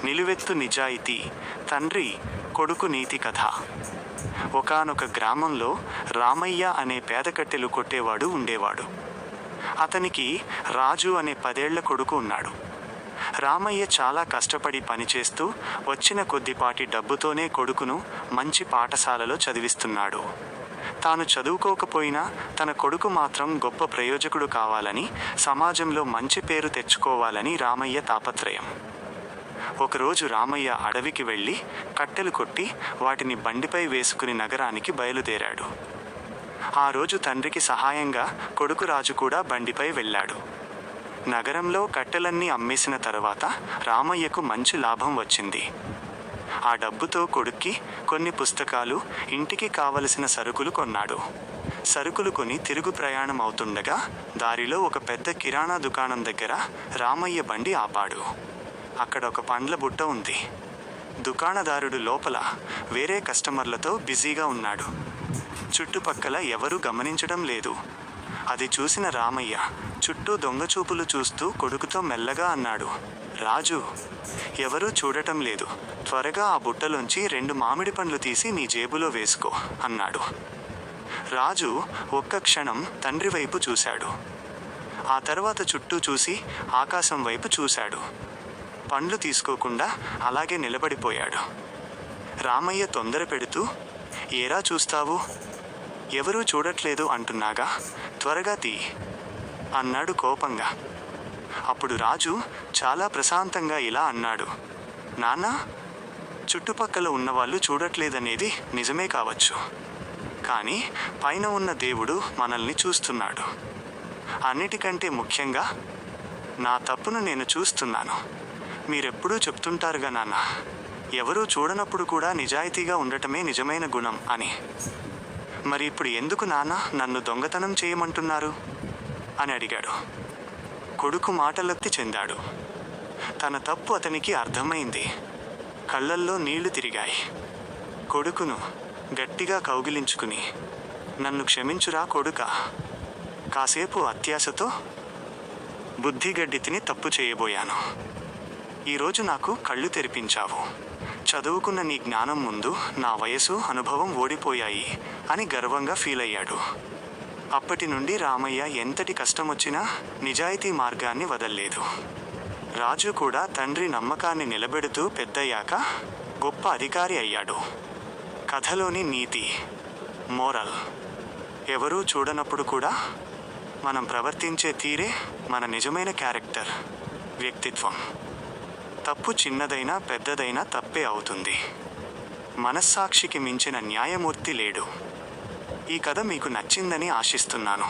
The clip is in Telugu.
నిలువెత్తు నిజాయితీ, తండ్రి కొడుకు నీతి కథ. ఒకానొక గ్రామంలో రామయ్య అనే పేద కట్టెలు కొట్టేవాడు ఉండేవాడు. అతనికి రాజు అనే 10 ఏళ్ల కొడుకు ఉన్నాడు. రామయ్య చాలా కష్టపడి పనిచేస్తూ వచ్చిన కొద్దిపాటి డబ్బుతోనే కొడుకును మంచి పాఠశాలలో చదివిస్తున్నాడు. తాను చదువుకోకపోయినా తన కొడుకు మాత్రం గొప్ప ప్రయోజకుడు కావాలని, సమాజంలో మంచి పేరు తెచ్చుకోవాలని రామయ్య తాపత్రయం. ఒకరోజు రామయ్య అడవికి వెళ్ళి కట్టెలు కొట్టి వాటిని బండిపై వేసుకుని నగరానికి బయలుదేరాడు. ఆ రోజు తండ్రికి సహాయంగా కొడుకు రాజు కూడా బండిపై వెళ్ళాడు. నగరంలో కట్టెలన్నీ అమ్మేసిన తర్వాత రామయ్యకు మంచి లాభం వచ్చింది. ఆ డబ్బుతో కొడుక్కి కొన్ని పుస్తకాలు, ఇంటికి కావలసిన సరుకులు కొన్నాడు. సరుకులు కొని తిరుగు ప్రయాణం అవుతుండగా దారిలో ఒక పెద్ద కిరాణా దుకాణం దగ్గర రామయ్య బండి ఆపాడు. అక్కడ ఒక పండ్ల బుట్ట ఉంది. దుకాణదారుడు లోపల వేరే కస్టమర్లతో బిజీగా ఉన్నాడు. చుట్టుపక్కల ఎవరూ గమనించడం లేదు. అది చూసిన రామయ్య చుట్టూ దొంగచూపులు చూస్తూ కొడుకుతో మెల్లగా అన్నాడు, రాజు, ఎవరూ చూడటం లేదు. త్వరగా ఆ బుట్టలోంచి 2 మామిడి పండ్లు తీసి నీ జేబులో వేసుకో అన్నాడు. రాజు ఒక్క క్షణం తండ్రి వైపు చూశాడు. ఆ తర్వాత చుట్టూ చూసి ఆకాశం వైపు చూశాడు. పండ్లు తీసుకోకుండా అలాగే నిలబడిపోయాడు. రామయ్య తొందర పెడుతూ, ఏరా చూస్తావు? ఎవరూ చూడట్లేదు అంటున్నాగా, త్వరగా తీ అన్నాడు కోపంగా. అప్పుడు రాజు చాలా ప్రశాంతంగా ఇలా అన్నాడు, నాన్నా, చుట్టుపక్కల ఉన్నవాళ్ళు చూడట్లేదనేది నిజమే కావచ్చు, కానీ పైన ఉన్న దేవుడు మనల్ని చూస్తున్నాడు. అన్నిటికంటే ముఖ్యంగా నా తప్పును నేను చూస్తున్నాను. మీరెప్పుడూ చెప్తుంటారుగా నాన్న, ఎవరూ చూడనప్పుడు కూడా నిజాయితీగా ఉండటమే నిజమైన గుణం అని. మరి ఇప్పుడు ఎందుకు నాన్న నన్ను దొంగతనం చేయమంటున్నారు అని అడిగాడు. కొడుకు మాటలొత్తి చెందాడు. తన తప్పు అతనికి అర్థమైంది. కళ్ళల్లో నీళ్లు తిరిగాయి. కొడుకును గట్టిగా కౌగిలించుకుని, నన్ను క్షమించురా కొడుకా, కాసేపు అత్యాశతో బుద్ధిగడ్డి తిని తప్పు చేయబోయాను. ఈరోజు నాకు కళ్ళు తెరిపించావు. చదువుకున్న నీ జ్ఞానం ముందు నా వయసు, అనుభవం ఓడిపోయాయి అని గర్వంగా ఫీల్ అయ్యాడు. అప్పటి నుండి రామయ్య ఎంతటి కష్టమొచ్చినా నిజాయితీ మార్గాన్ని వదల్లేదు. రాజు కూడా తండ్రి నమ్మకాన్ని నిలబెడుతూ పెద్దయ్యాక గొప్ప అధికారి అయ్యాడు. కథలోని నీతి, మోరల్, ఎవరూ చూడనప్పుడు కూడా మనం ప్రవర్తించే తీరే మన నిజమైన క్యారెక్టర్, వ్యక్తిత్వం. తప్పు చిన్నదైనా పెద్దదైనా తప్పే అవుతుంది. మనస్సాక్షికి మించిన న్యాయమూర్తి లేడు. ఈ కథ మీకు నచ్చిందని ఆశిస్తున్నాను.